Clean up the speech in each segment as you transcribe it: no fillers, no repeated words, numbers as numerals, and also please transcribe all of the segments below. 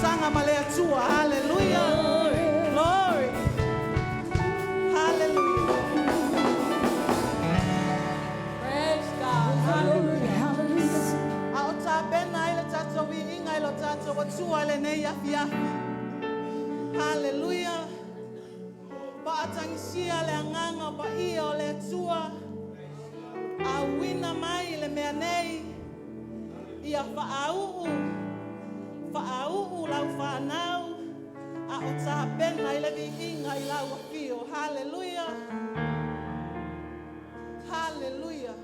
tanga malea tua. Hallelujah. Glory. Hallelujah. Praise God. Hallelujah. Hallelujah. Aota bena ile tato winga ile tato watua ile nei yafi. Hallelujah. Pa atangisia le anganga pa ia o le tua. A wina mai le mea nei. Ia whaau lau whanau. A o taha pena i le vihinga i lau wakio. Hallelujah. Hallelujah.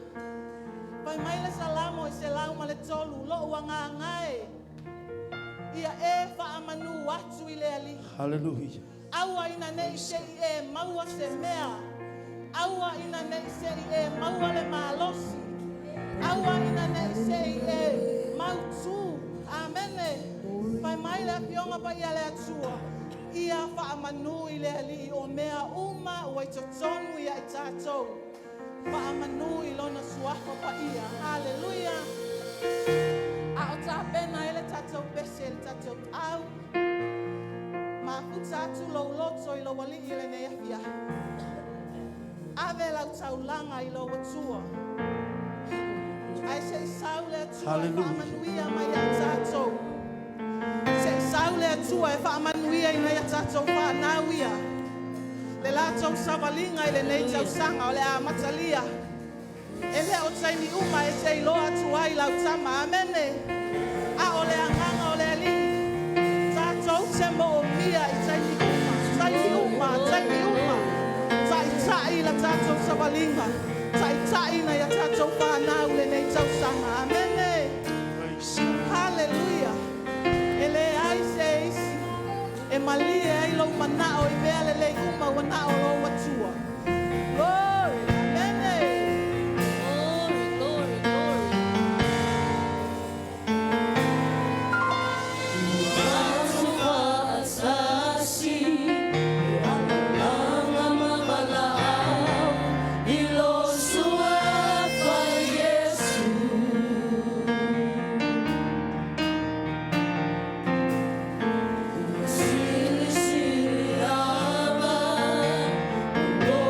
Pai mai le salamo i se lau ma le tolu. Lo ua ngā ngai. Ia e whaamanu atu i le ali. Hallelujah. Aua ina nei se i e maua se mea. Aua ina nei se i e maua le malosi. Aua ina nei se i e mautu. Amene. Pai mai le pionga pa ia le atua. Ia whaamanu i le ali o mea uma ua i totonu ia i tātou. Whaamanu i lona suafa pa ia. Hallelujah. A o tā pena i le tātou pese le tātou au. Ma kutatu lo loto i lo wali i le nei afia. Ave lau taulanga i lo watua. Ai se saule atua e whaamanuia mai a tātou. Se saule atua e whaamanuia i nei a tātou whanauia. Le lātou sawalinga i le nei tausanga o le a matalia. E le o taimi uma e te iloa atua i lau tama. Amene. A o le anganga o le ali. Tātou te mo o mia i taimi uma. Taimi uma. Taimi uma. Tai la tātou sawalinga. Tai na ia tātou whanau le nei tausanga. Amene. Hallelujah. E le ai se isi. E malie ai lo manao i mea le lei uma wanao lo watua. Glory. Amene. Glory, glory, glory. Oh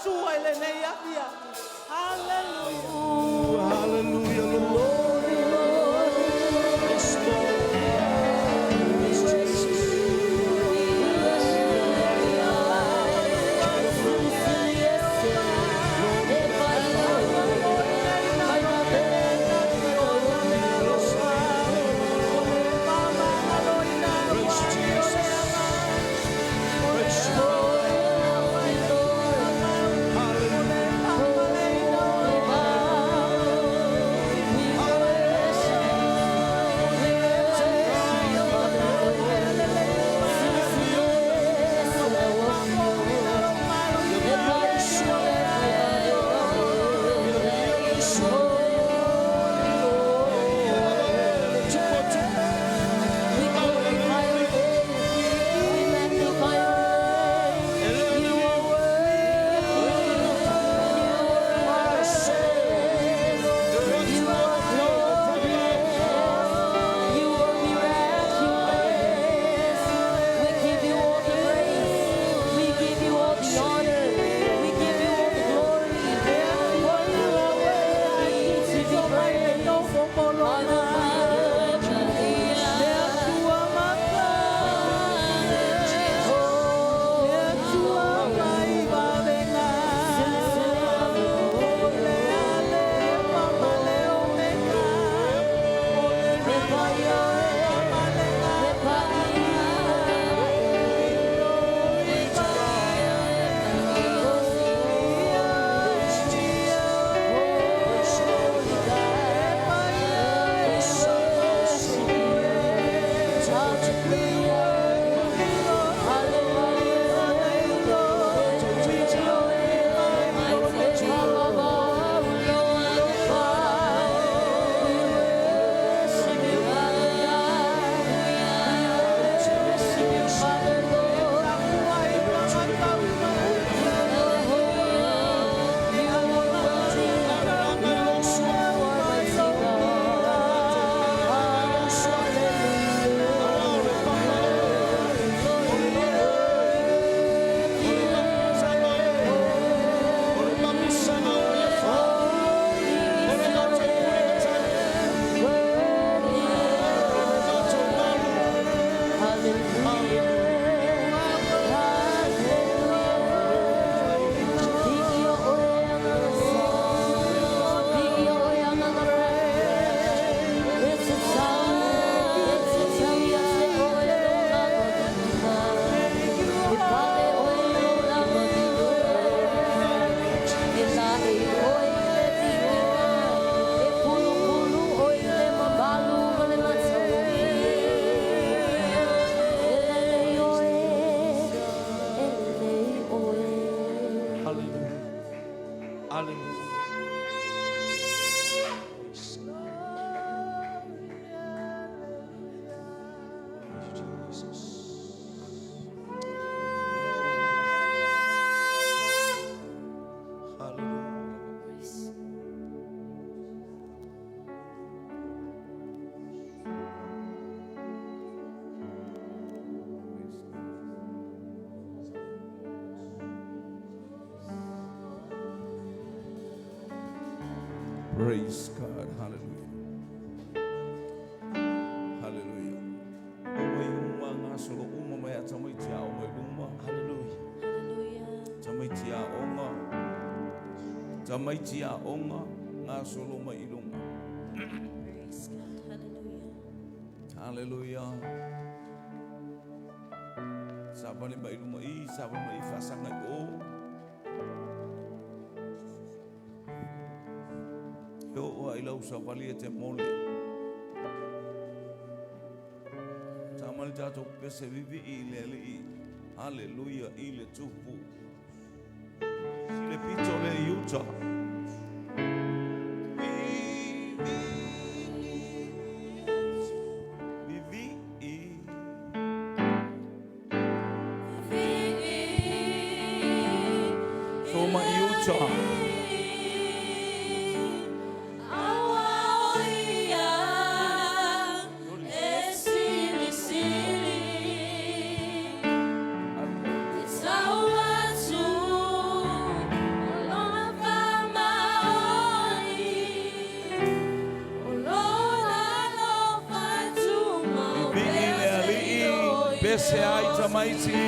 tua ele nei avia. Hallelujah. Hallelujah, Lord. Yes, Lord. Yes, Jesus. Praise God. Hallelujah. Hallelujah. Hallelujah. Sabali ba iluma I, sabali ba ifasanga o. Yo ilau sabali te mole. Samali tato pese vivi ile ali. Hallelujah ile tupu. Ile pito le yuta. Pese ai tamaiti.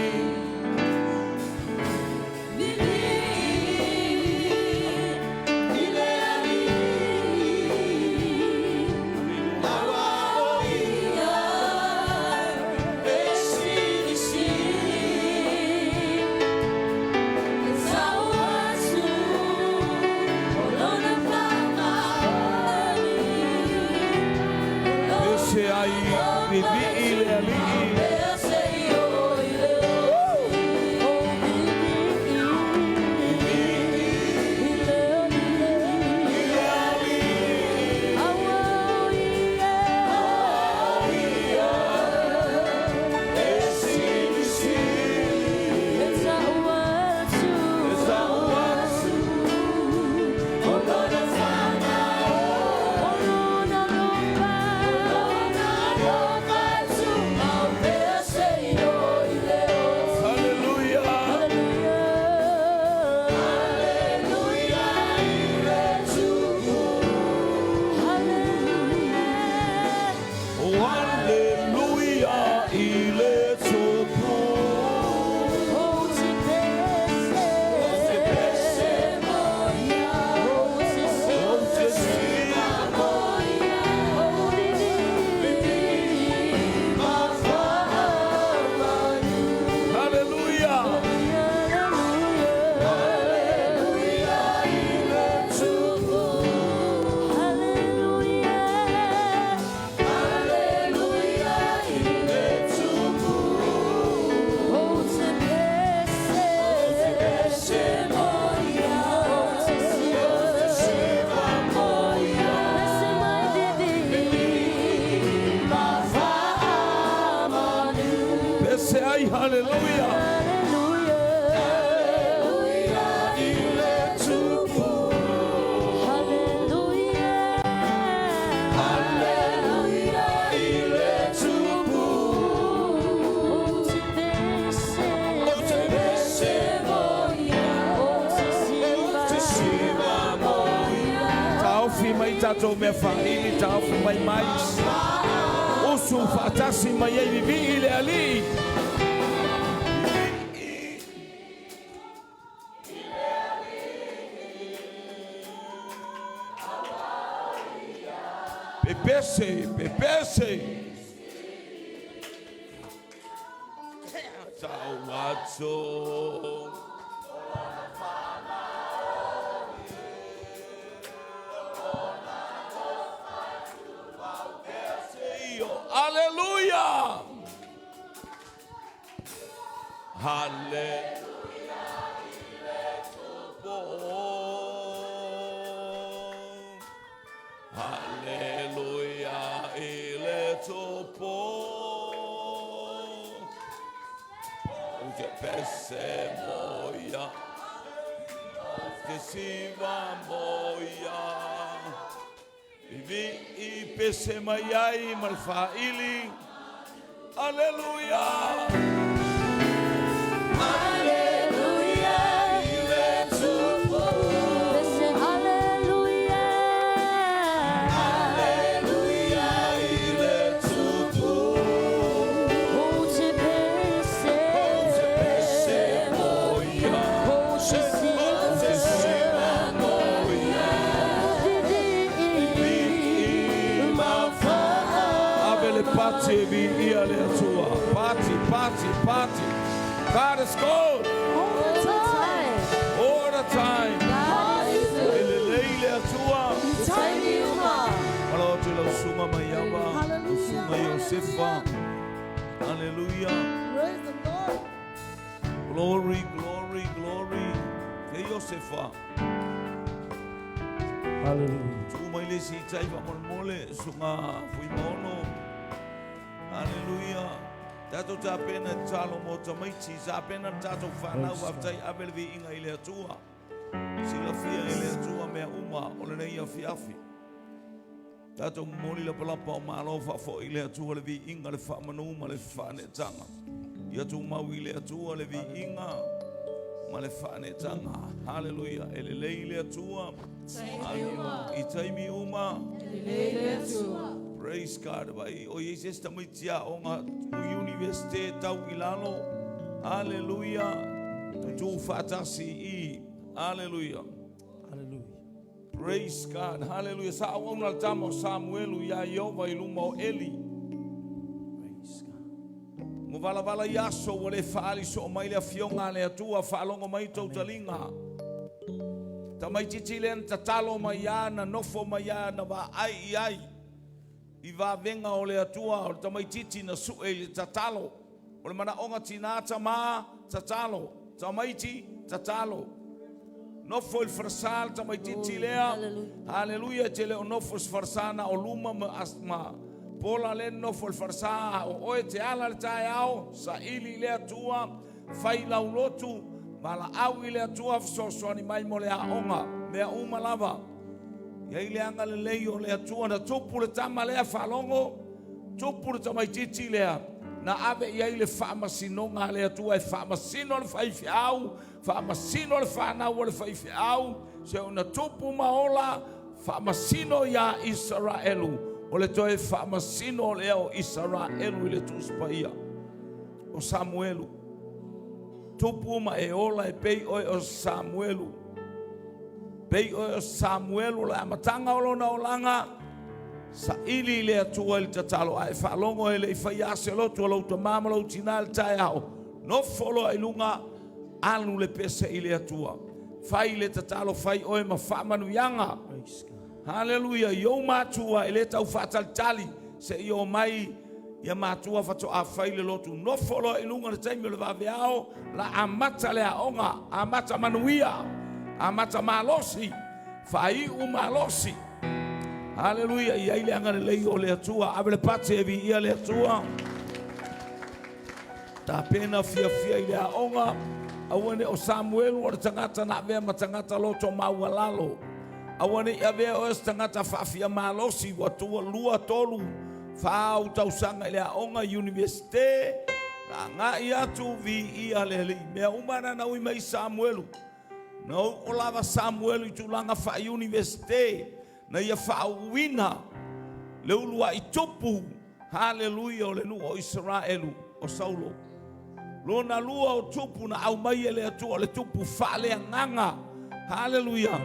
Tato me faini taufu mai mais usu fatasi mai vivi ile ali pepese tawazo Hallelujah. Hallelujah. Hallelujah. Iletopo. Uke pese moya. Kesiva moya. Vivi pese mayai malfaili. Hallelujah. Hallelujah. Iletupo. Hallelujah. Hallelujah. Iletupo. Hoje pese moya. Hoje Party, party. God is good. all the time. All the time. God is good. Tiny Hallelujah. Praise the Lord. Glory. Hey, Josefa. Hallelujah. Hallelujah. Tato tapena talo mo tamaiti tapena tato fana waftai abelvi inga ile tua. Sila fia ile tua me uma olene ia fiafi. Tato moli la palapa o Alofa fo ile tua le vi inga le fa manu ma le fa ne tanga. Ia tu mau ile tua le vi inga ma le fa ne tanga. Hallelujah. Ele ile tua. Itaimi uma. Praise God. Vai o Jesus tamitia o nga university tau ilalo. Hallelujah. Tu fatasi I. Hallelujah. Hallelujah. Praise God. Hallelujah. Sa awang tamo Samuel ya Yehova iluma o Eli. Praise God. Mo vala yaso wale faali so mai le fionga le atua faalongo mai tau talinga. Tamai titilen tatalo mai na nofo mai na va ai. I va venga o le atua o tamai titi na su'e le tatalo. O le mana onga tina tama tatalo. Tamai ti tatalo. Nofo il farsal tamai titi lea. Hallelujah. Tele o nofo farsana o luma ma asma. Pola le nofo il farsa o oe te ala le tae ao. Sa ili le atua. Fai laulotu. Mala au i le atua fsosoni mai mo le aonga. Mea uma lava. Ia ile anga le lei o le atua na tupu le tama lea whalongo, tupu le tamai titi lea. Na ave ia ile whaamasino ngā le atua e whaamasino le whaifi au, whaamasino le whanau o le whaifi au, se o na tupu maola whaamasino ia Israelu, o le toe whaamasino lea o Israelu i le tuspaia, o Samuelu. Tupu ma e ola e pei oi o Samuelu. Pei o Samuel o la matanga o lona o langa sa ili le atua il tatalo ai whalongo e le whaiase lotu o lauta mamalo tina le tae ao no folo ai lunga anu le pese i le atua whai le tatalo whai oe ma whamanu yanga. Hallelujah. Yo matua e le tau whatal tali se i o mai ia matua whato a whai le lotu no folo ai lunga le taimi o le waweao la amata le aonga amata manuia amata malosi, fai malosi. Hallelujah. Ia ile anga le lei o le atua, avele pate e vi ia le atua. Ta pena fia ile aonga, awane o Samuel o tangata na vea matangata loto maualalo. Awane ia vea o tangata fafia malosi, watua lua tolu, fau tausanga ile aonga universite, la nga ia tu vi ia le li. Mea umana na ui mai Samuelu. No o lava Samuel i tulanga fa universite na ia fa wina le ulua i tupu. Hallelujah. O le nu o Israelu o Saulo lona lua o tupu na au mai ele atua le tupu fa le nganga. Hallelujah.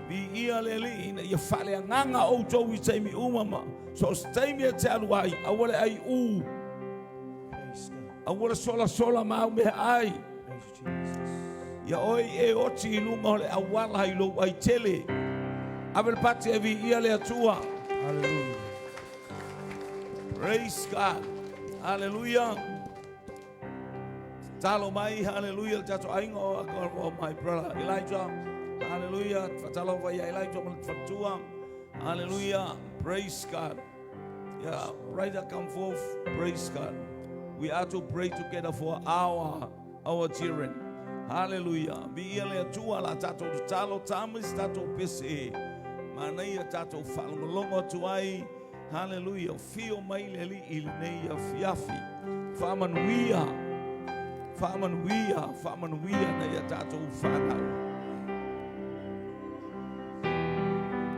Bi ia le li na ia fa le nganga o tau I taimi umama so taimi e te aluai awale ai u awale sola mau me ai ia oi e oti I lunga o le awala I lo ai tele. Avel pati e vi ia le atua. Hallelujah. Praise God. Hallelujah. Talo mai, hallelujah. Tato aingo o my brother Elijah. Hallelujah. Talo vai Elijah mal fatua. Hallelujah. Praise God. Yeah, right come forth. Praise God. We are to pray together for our children. Hallelujah. Bi ele atua la tato talo tamis tato pese. Manai tato falmolongo tuai. Hallelujah. Fio mai leli ilneia fiafi. Famanuia na ya tato ufana.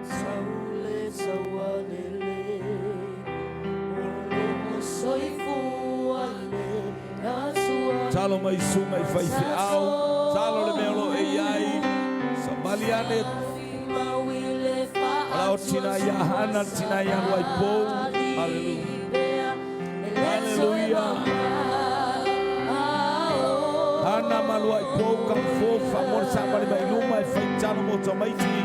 Saule sawalele, ole soifu ale, nasua. Talo mai suma I fai au. Talo le melo e ai. Sabaliane. Alau tina ya hana tina ya waipo. Hallelujah. Hallelujah. Hana maluai po kam fofa mor sabali mai luma e fai talo mo tamaiti.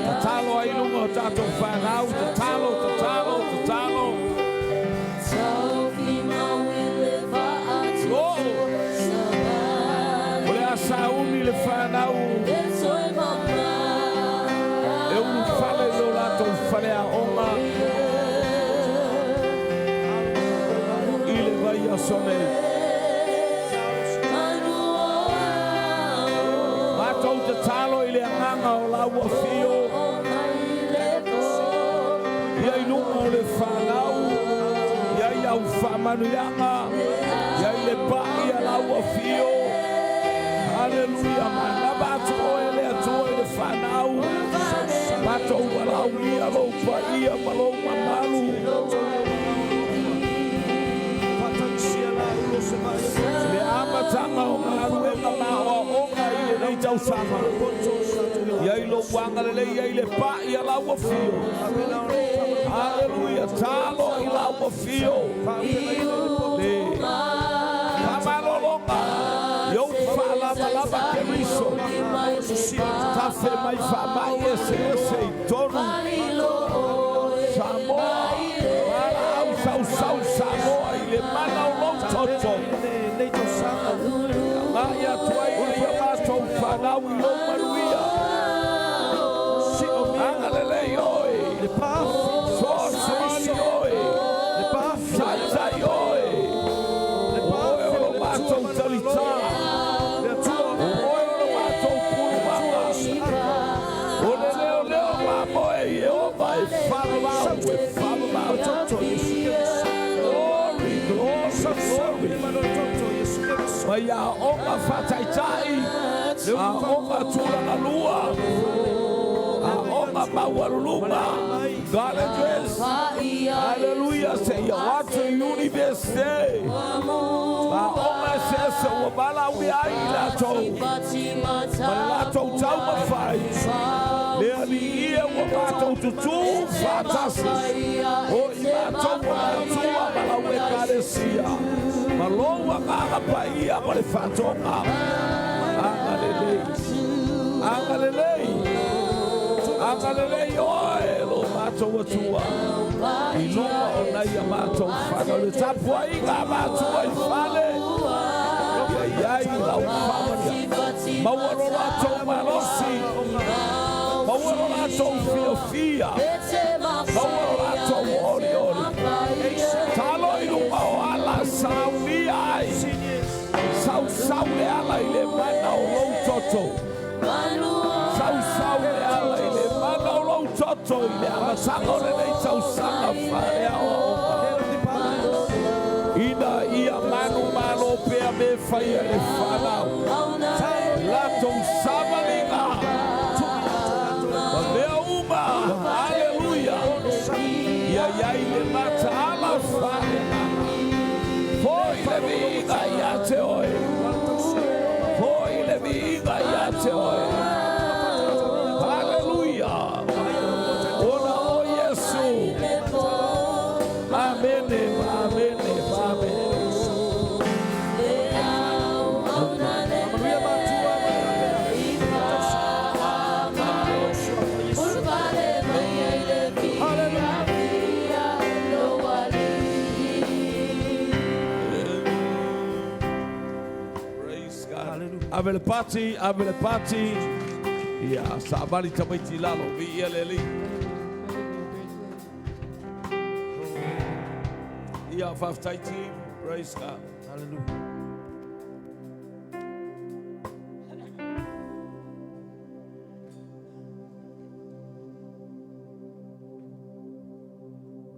Tatalo ai lunga tato whanau, tatalo. Ole a saumi le whanau. E unu whale lo lato whale a onga. Ile vai a sone. Matou te talo ile anganga o laua fio. Ia ilunga o le whanau. Ia ia ufamanuianga ia ile pai ala ua fio haleluia mana bato ele atua ile fanau bato walau ia lo paia malo mamalu le amatanga o maruenga maoa onga ile nei tausama ia ilo wanga le ia ile pai ala ua fio haleluia talo ila ua fio le pamalolonga yo falamalaba keriso tafe mai famai ese tonu Samoa para au sau Samoa ile mana o long toto Ngaya tuai ia mato whanau i lo maruia Angalele oi Soani oi Sai oi Oe o lo mato talita Oe o lo mato purumanga Ole leo mamo e Yehova e whanau toto Mai a onga whataitai, a onga tūranga lua, a onga mauarulunga, God address, hallelujah, say you want to university, a onga says wa bala ui ai lato, ma lato tau mawhai, lea ni ia wa mato tutu whatasi, o i mato wa matua bala ui karesia, Maloa kaga paia mole fatonga Angalele oe lo mato watua Iluma ona ia mato whana le tapua inga mato ai whale Iai lau whamania Mawaro lato malosi Mawaro lato fiofia Mawaro lato ori ori Talo iluma o ala sawi ai Sau le ala ile mana o lou toto Sau le ala ile mana o lou toto Ile ama sango le nei sau sanga whare a Ina ia manu malo pea me whaia le whanau Lato samalinga Ma mea uma, aleluia Ia iai le mata ala whare Foi le viga ia te oe Foi le viga ia te oe Aleluia Ona o Yesu Amene, amene, amene Avele pati. Ia, sabali tamaiti lalo, vi eleli. Ia, faftaiti, praise God. Hallelujah.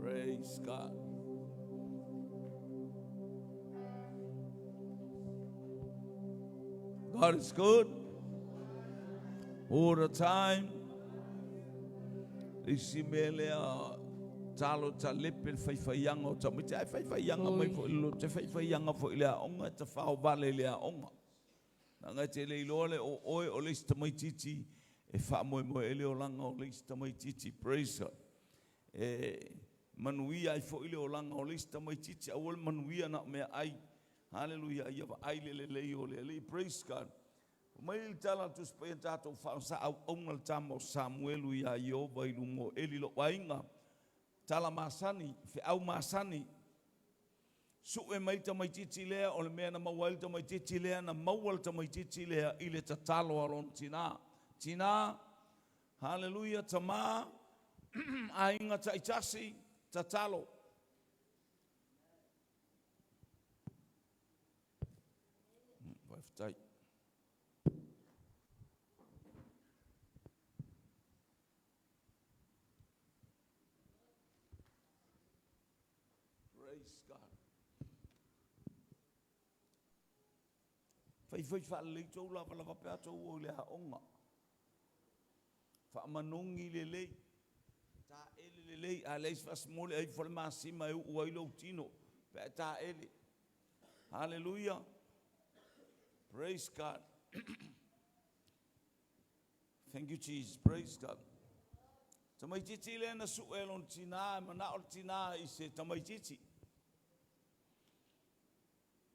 Praise God. God is good all the time. Isi melea talo talepe faifaianga o tamite ai faifaianga mai fo ilo te faifaianga fo ilea onga te whao vale ilea onga. Nanga te le ilole o oe o leisi tamai titi e wha moe moe ele o langa o leisi tamai titi. Praise God. Manuia ai fo ile o langa o leisi tamai titi awole manuia na mea ai. Hallelujah. Ia va ai le o le. Praise God. Mai tala tu spaya tato fa sa ongal tamo Samuelu ia Yehova i lungo eli lo wainga. Tala masani, fe au masani. Su e mai tamai titi lea o le mea na mawal tamai titi lea na mawal tamai titi lea i le tatalo alon tina. Tina, hallelujah, tama, ainga taitasi, tatalo. Waftai. Praise God. Fai whaalei tau lava pea tau o le haonga. Whaamanongi le lei. Tā ele le lei, a leis whasmole ai whale māsima e uai lau tino. Pea tā ele. Hallelujah. Praise God. Thank you, Jesus. Praise God. Tamaititi le na suelon tina, mana o tina i se tamaititi.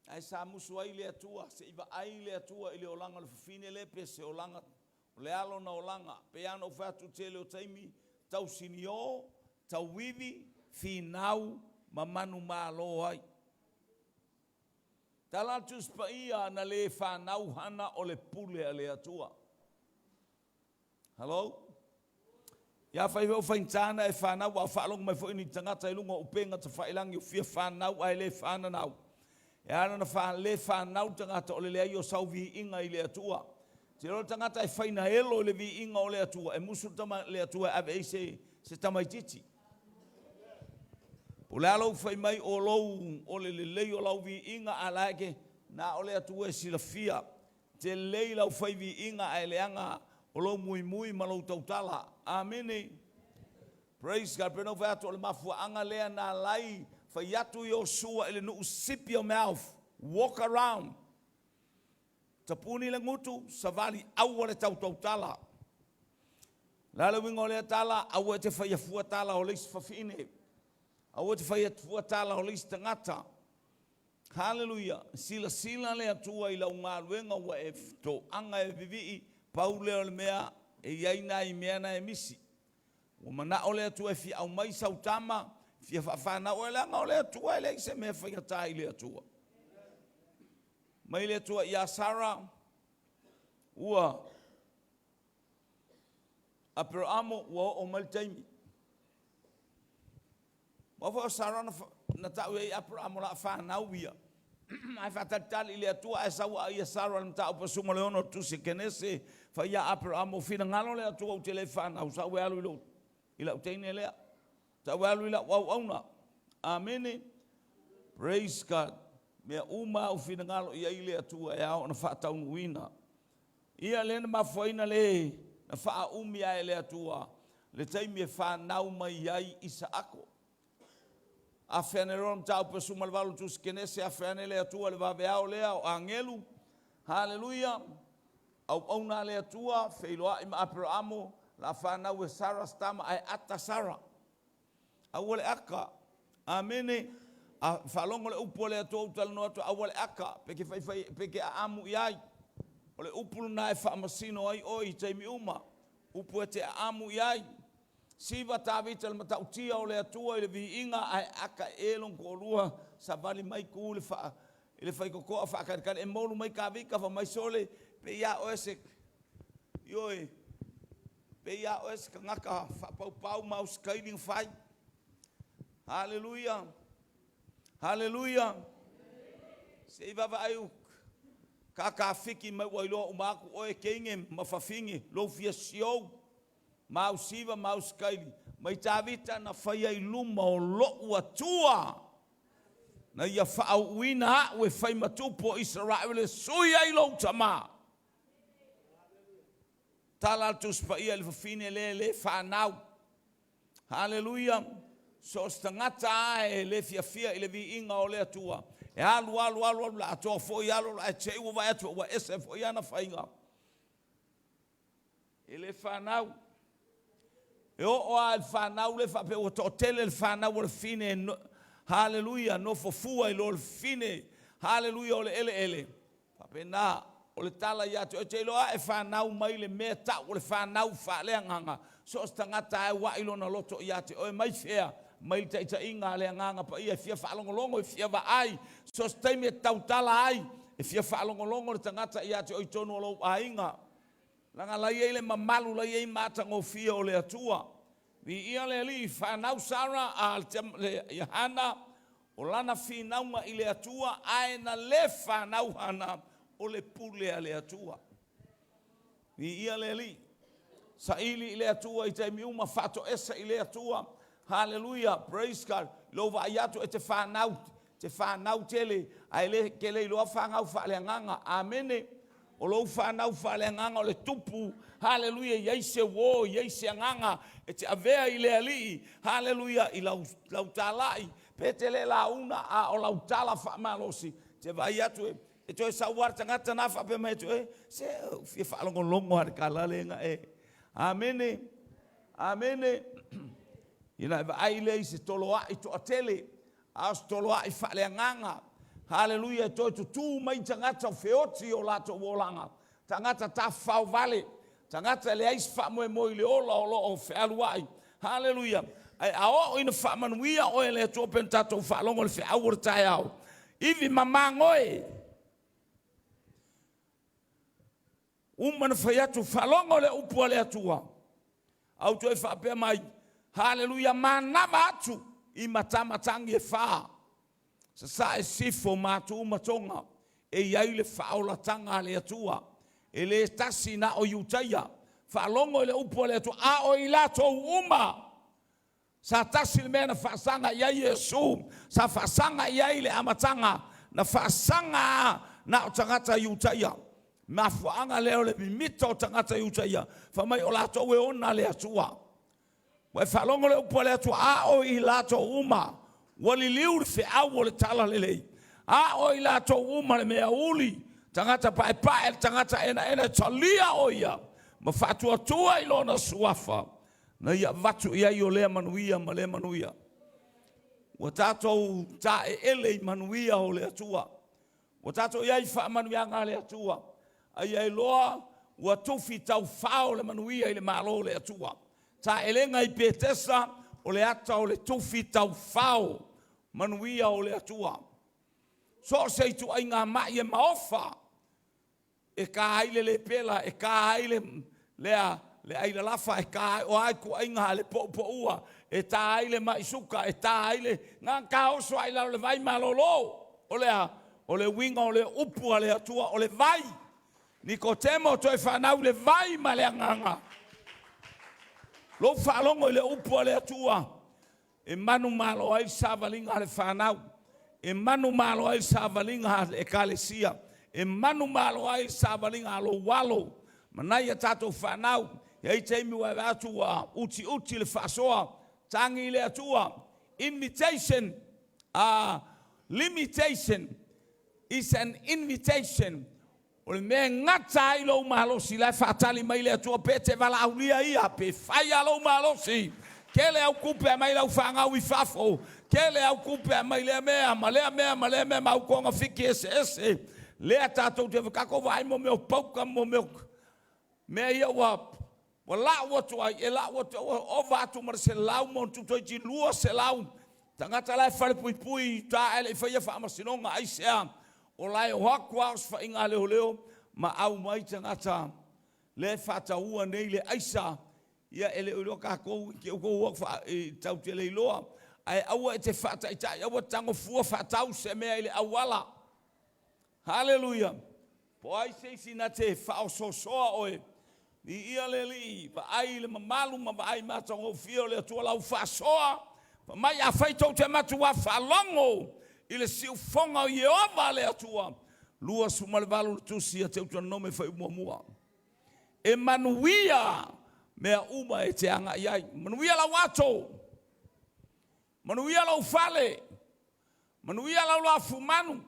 Ai sa musu ai le atua, se iwa ai le atua i le olanga le fine le pe se olanga, le alo na olanga, pe ano fatu tele o taimi, tau sinio, tau wivi, finau, mamanu malo ai. Talatus pa ia na le whanau hana o le pule a le atua. Hello? Ia whai wau whaintana e whanau au whaalong mai fo ini tangata ilunga upenga ta whailangi o fia whanau ai le whananau. E ana na le whanau tangata o le lea i o sau vi inga i le atua. Te rolo tangata e whaina elo le vi inga o le atua. E musu tama le atua ave e se tamaititi. O le alau whai mai o lou o le lei o lau vi inga a laike na o le atua e sila fia. Te lei lau whai vi inga a leanga o lou mui mui ma lou tautala. Amene. Praise God. Peno whai atu o le mafua anga lea na lai whai atu i o sua ele nu sip your mouth. Walk around. Tapuni le ngutu savali au le tautala. Lala wingo le tala au e te whai afua tala o leis fafine. Au te whai afua tala o leis tangata. Hallelujah. Sila le atua i lau ngā luenga wa e to anga e vivi paule o le mea e iaina i mea na e misi. O mana o le atua e fi au mai sautama, fi a whawhana o e langa o le atua e le se mea whaiata i le atua. Mai le atua i a Sara, ua a Peramo ua o Maltaimi. Mawha Sara na tau e a Peramo la whana uia. Ai whatatali le atua e sawa i a Sara na tau pasuma leono tu se kenese whai a Peramo fina ngalo le atua u te le whana u sawe alu ilo. Ila u teine lea. Sawe alu ila wau auna. Amene. Praise God. Mea uma u fina ngalo i a ile atua e ao na whaatau nuina. Ia lena mafuaina le na wha umi a le atua. Le taimi e whanau mai ai isa ako. A whaneron tau pasuma le walu tu skenese a whane le atua le waweao lea o angelu. Hallelujah. Au auna le atua, whailoa ima Aperamo, la whanau e Sara stama ai ata Sara. Au le aka. Amene. A whalongo le upo le atua utala no atua au le aka. Peke a amu iai. O le upulu na e whaamasino ai oi taimi uma. Upu e te amu iai. Siva tāwita le matautia o le atua i le vi inga ai aka elon ko rua sa vali mai ku le wha. I le whaikokoa whakarikari e molu mai ka vika wha mai sole pe ia o ese. Ioi. Pe ia o ese ka ngaka whapau mau skailing whai. Hallelujah. Hallelujah. Se iwa wa aiu. Ka fiki mai wailoa umaku oe keinge mawhawhingi lo fia siou. Mau siva, mau skaili. Mai tāwita na whaia i luma o lo'u atua. Na ia whaau uina hau e whai matupo Israel sui ai lo tama. Tala tus pa ia le whawhine le whanau. Hallelujah. So stangata ae le fia i le vi inga o le atua. E alu la atoa fo i alu la e te ua vai atua wa ese fo i ana whainga. E le whanau. E o a le whanau le whape o to tele le whanau o le fine. Hallelujah. No fofua i lo le fine. Hallelujah o le ele. Pape na o le tala i atu. E te iloa e whanau mai le mea ta o le whanau whalea nganga. So stangata e wa ilo na loto i atu. O e mai fea. Mai ta inga le nganga pa ia fia whaalongolongo e fia wa ai. So staime tautala ai. E fia whaalongolongo le tangata i atu o i tonu o lo a inga. Langa lai ele mamalu lai ei matango fia o le atua. Vi ia le li whanau Sara a le Yohana o lana whinaunga i le atua ae na le whanau hana o le pule a le atua. Vi ia le li. Sa ili i le atua i te miuma whato esa i le atua. Hallelujah, praise God. Lo va yatu te whanau tele, ai le ke le loa whangau whaleanganga, amene. O lo whanau whaleanganga o le tupu, hallelujah, yeise wo, yeise anganga, e te avea I le alii, hallelujah, I lau tālai, petele la una a o lau tāla whamalosi, te vai atu e toi sauar tangata na whape mai tu se fia whalongo longo hare ka lalenga amene, amene, ina eva aile se toloa I to atele, as toloa I whaleanganga, hallelujah, toi tu mai tangata feoti o lato wolanga, tangata ta whau vale, tangata le ais whamoe moi le ola o lo o whealuai, hallelujah, ai ao ina whamanuia o ele to pentato whalongo le wheaur tai au, ivi mamangoe, umana fayatu falongo le upua le atua. Au toi whapea mai, hallelujah, manama atu I matamatangi e wha. Sa e sifo matu umatonga, e iai le whaola tanga le atua. E le tasi na o yutaya, falongo le upua le atua, a o ilato uma. Sa tasi le mena whasanga iai Yesu, sa whasanga iai le amatanga, na whasanga na o tangata yutaya. Mafuanga leo le mimita o tangata yutaya. Whamai o lato we ona le atua. Wai whalongo le upo le atua. A o I lato uma. Wali liu le whiau le tala lelei. A o I lato uma le mea uli. Tangata pae pae tangata ena talia o ia. Ma whatua tua I lona suafa. Na ia vatu ia I o lea manuia ma lea manuia. Wa tatou ta ele manuia o le atua. Wa tatou ia I wha manuia ngā le atua. Ai loa ua tufi tau whao le manuia I le malo le atua. Ta elenga I petesa o le ata o le tufi tau whao manuia o le atua. So se tu ai ngā mai e maofa e ka aile le pela, e ka aile le aile lafa, e ka o ai ku ai ngā le po ua, e ta aile mai suka, e ta aile ngā ka oso ai lau le vai malolo o le winga o le upua le atua o le vai. Nikotemo toi whanau le vai ma le anganga. Lo whalongo I le upua le atua. E manu malo ai savalinga le whanau. E manu malo ai savalinga le ekalesia. E manu malo ai savalinga lo walo. Manai tato whanau. Hei teimi wa atua uti le whasoa. Tangi le atua. Invitation. Limitation is an invitation. O le mea ngata I lo mahalosi lai whaatali mai le atua pete wala aulia ia pe whai alo mahalosi. Kele au kupe mai lau whangau I whafo. Kele au kupe mai lea mea ma lea mea mau konga whiki ese. Lea tātou te wakako vai mo meo pauka mo meo. Mea ia wa la watu ai e la watu o vatu mara se lau mo tutoi ti lua se lau. Tangata lai whare pui ta ele whaia whaamasinonga ai sea. O lai o haku aos wha inga leo ma au mai tangata le whataua nei le aisa ia ele ulo kako ki o ko wa tau te le loa ai aua e te whata ita aua tango fua whatau se mea ele awala hallelujah po ai se sina te whao soa oe I ia le li pa ai le mamalu ma ai matango fio le tua lau whasoa pa mai a whaitou te matua whalongo I le siu fonga o Yehova le atua. Lua sumalevalu tusi a te utua nome whai mua. E manuia mea uma e te anga iai. Manuia la wato. Manuia la ufale. Manuia la ula fumanu.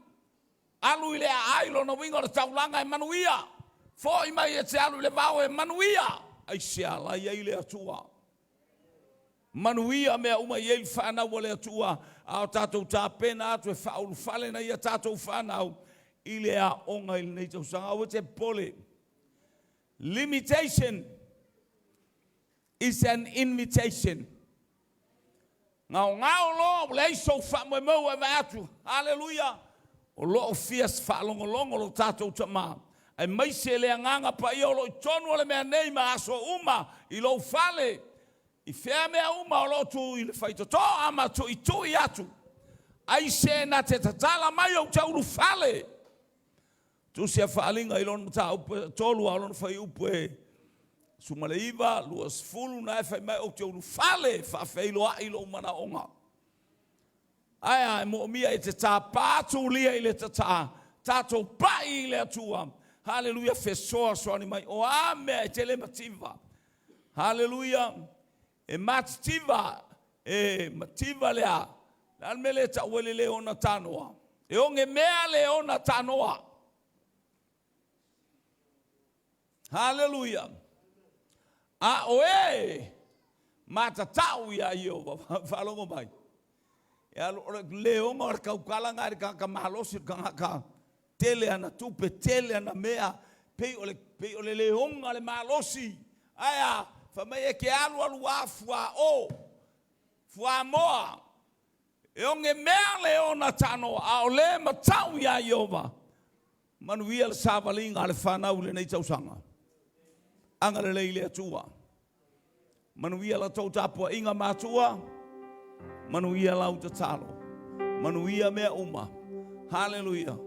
Alu ile a ailo na wingo le taulanga e manuia. Fo I mai e te alu le vau e manuia. Ai se ala iai le atua. Manuia mea uma iei whanau o le atua. Ao tātou tā pena atu e whaulu whale na ia tātou whanau. I le a onga I nei tau sanga. Au te pole. Limitation is an invitation. Ngao lo le iso whamoe mau e vai atu. Hallelujah. O lo o fias whalongolongo lo tātou tama. Ai mai se le anganga pa I o lo I tonu le mea nei ma aso uma. I lo whale. I whea mea uma o lotu I le whaitoto ama tu I tui atu. Ai se na te tatala mai au tauru whale. Tu se whaalinga I lonu ta tolu a lonu whai upu Sumaleiva, luas fulu na fai mai o te unu fale, fa feilo a ilo mana onga. Aia, mo mia te tā pātu lia i le tā tātou pai i le atua. Hallelujah, fesoa soani mai, o ame e te le mativa. Hallelujah, e mativa lea. Nan mele ta wele le ona tanoa. E onge mea le ona tanoa. Hallelujah. A oe, mata tau ia Iova, whalongo mai. E alo leonga o kaukala ngari ka mahalosi ka tele ana tupe, tele ana mea, pei ole leonga le mahalosi. Aya, whamai e ke alu a fua moa. E onge mea leona tano, a ole matau ia Iova. Manuia le savalinga le whanau le nei tausanga. Anga le leile atua. Manuia la tau tapua inga matua. Manuia lau te talo. Manuia mea uma. Hallelujah.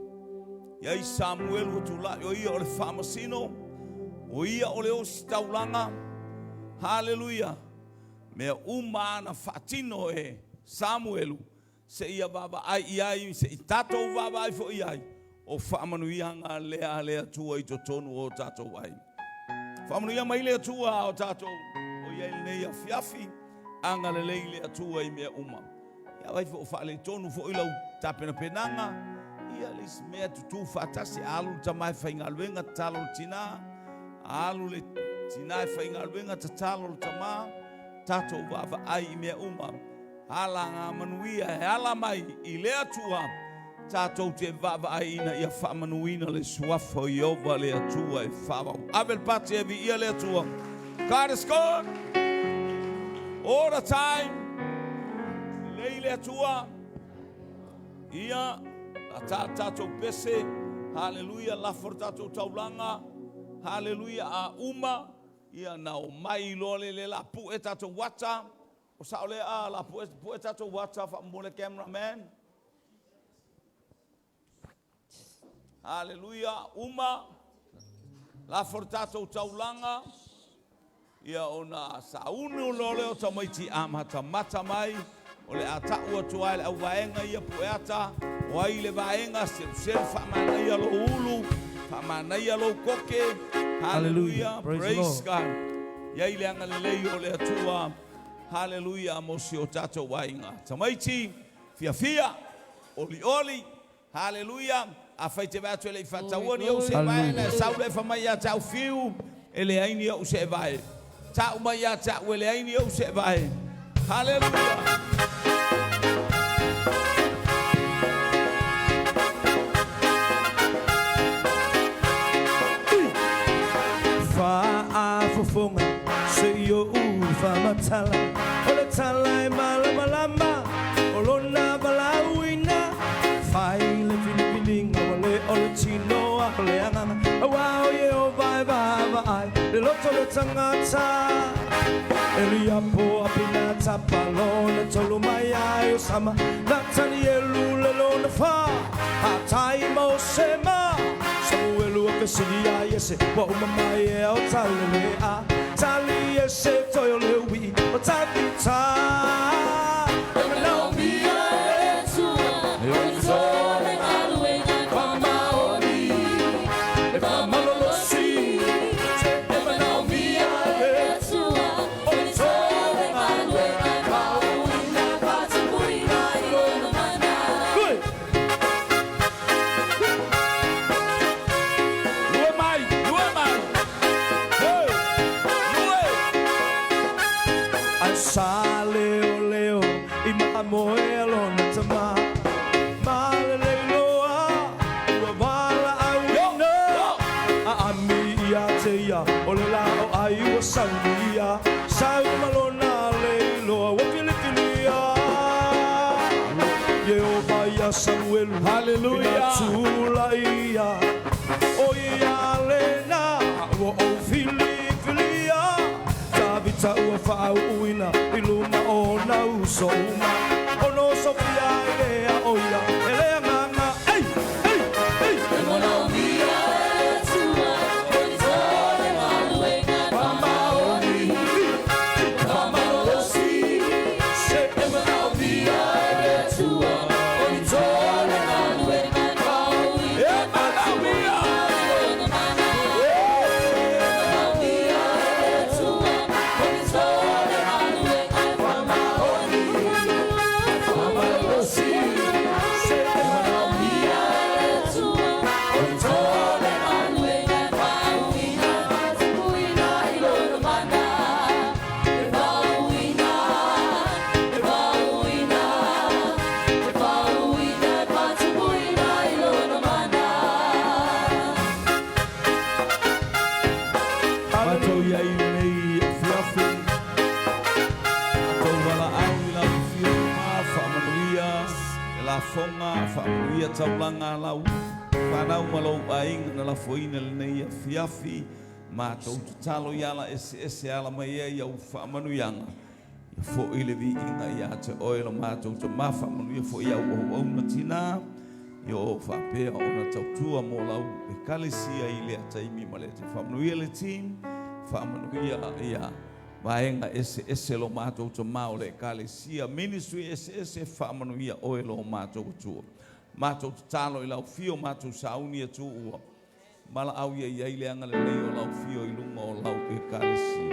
Iai Samuel o tula. O ia o le whamasino. O ia o le osi taulanga. Hallelujah. Mea uma ana whatino e Samuelu. Se ia baba ai iai. Se i tatou baba ai fo iai. O whamanuia ngā lea tua i to tonu o tatou ai. Whamanuia mai lea tua o tatou. O iai nei a fiafi. Anga le leile atua i mea uma. Ia vai fo whaale tonu fo ilau tapena penanga. Ia lis mea tutu whatasi alu tamai whaingaluenga talo tina. Alu le tina whaingaluenga tatalo tama. Tato wawa ai i mea uma. Hala ngā manuia he ala mai i lea tua. Tato te wawa ai ina ia whamanuina le suafo i ova lea tua e whawau. Abel pati e vi ia lea tua. God is good. All the time. Leile atua. Ia. A tātou pese. Hallelujah. Lafor tātou taulanga. Hallelujah. A uma. Ia nao mai lole le la pu e tātou wata. O sao le a la pu e tātou wata. Whamole cameraman. Hallelujah. Uma. Lafor tātou taulanga. Ia ona saunu lole o tamaiti amata mata mai o le atau atua le awaenga ia pueata o ai le vaenga se whamana ia lo ulu whamana ia lo koke. Hallelujah, praise God. Ia ile anga le lei o le atua. Hallelujah, mosi o tato wainga tamaiti fia oli hallelujah a faite vatu le fatawoni o se vaenga saule famaya tau fiu ele aini o se vai. Ta umaya ta wele aini o se vai. Hallelujah. Fa fofonga se yo ufa matala. Ole tala malama olona balawina. Fai le filipining ole Tunoa ole anga. Wow yo vai ai. Le loto le tangata Elia po apina tapalona tolu maya sama natani elu lona fa atai mo sema Samuelu akasilia yese wa umama ye o tali a tali yese toyo lewi o tapita Saudia, Sao Malona, Lelo, Wapilipilia, Yehovah Samuel, Hallelujah, Tulaia, Oya Lena, O Filipilia, Tabita Uafauina, Iluma Ona Usoma, Ono Sofia, Oya, Eleana, hey, Mama. la fonga whamuia taulanga lau whanau malau ainga na la foina le nei a fiafi mātou tu talo iala ese ala mai e iau whamanuianga ia fo i le vi inga ia te oela mātou te mawhamanuia fo iau au na tina ia o whapea o na tautua mo lau e kalesia i le ataimi ma le te whamanuia le tim whamanuia ia vaenga ese lo mātou te mao le kalesia ministry ese whamanuia oela o mātou tua mātou te talo i lau fio mātou saunia tu ua mala au ia ia ile anga le leo lau fio i lunga o lau e kalesi.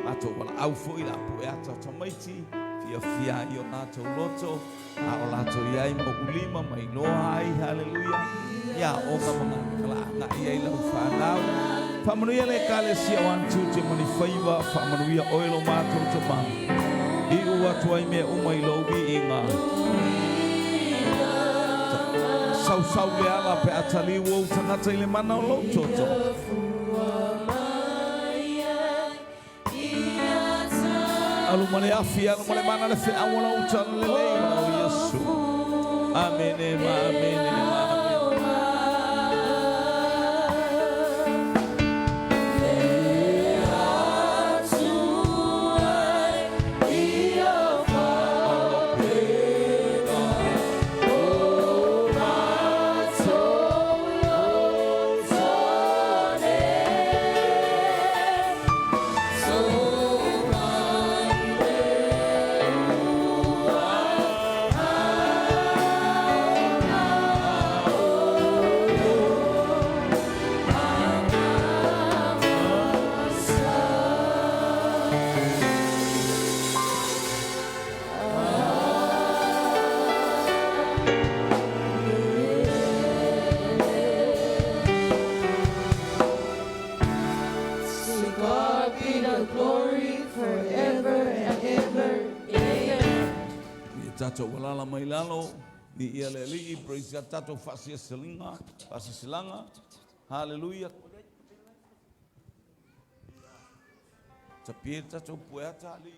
Mātou wala au fo i la pu e ata tamaiti, fia i o nātou loto, a o lātou iai mo ulima mai noa ai, haleluia. Ia o ka mga kala nga ia i lau whanau. Whamanuia le kalesi a wantu te mani whaiva, whamanuia oilo mātou te mang. I ua tuai mea umai lobi i ngā. Sau le ala pe atali wo tangata ile mana o lo toto. Alu male afi alu male mana le fe awala uta le le o Yesu. Amen amen tato walala mai lalo ni ia le li praise ya tato fasia selinga fasia silanga haleluya tapia tato poeta li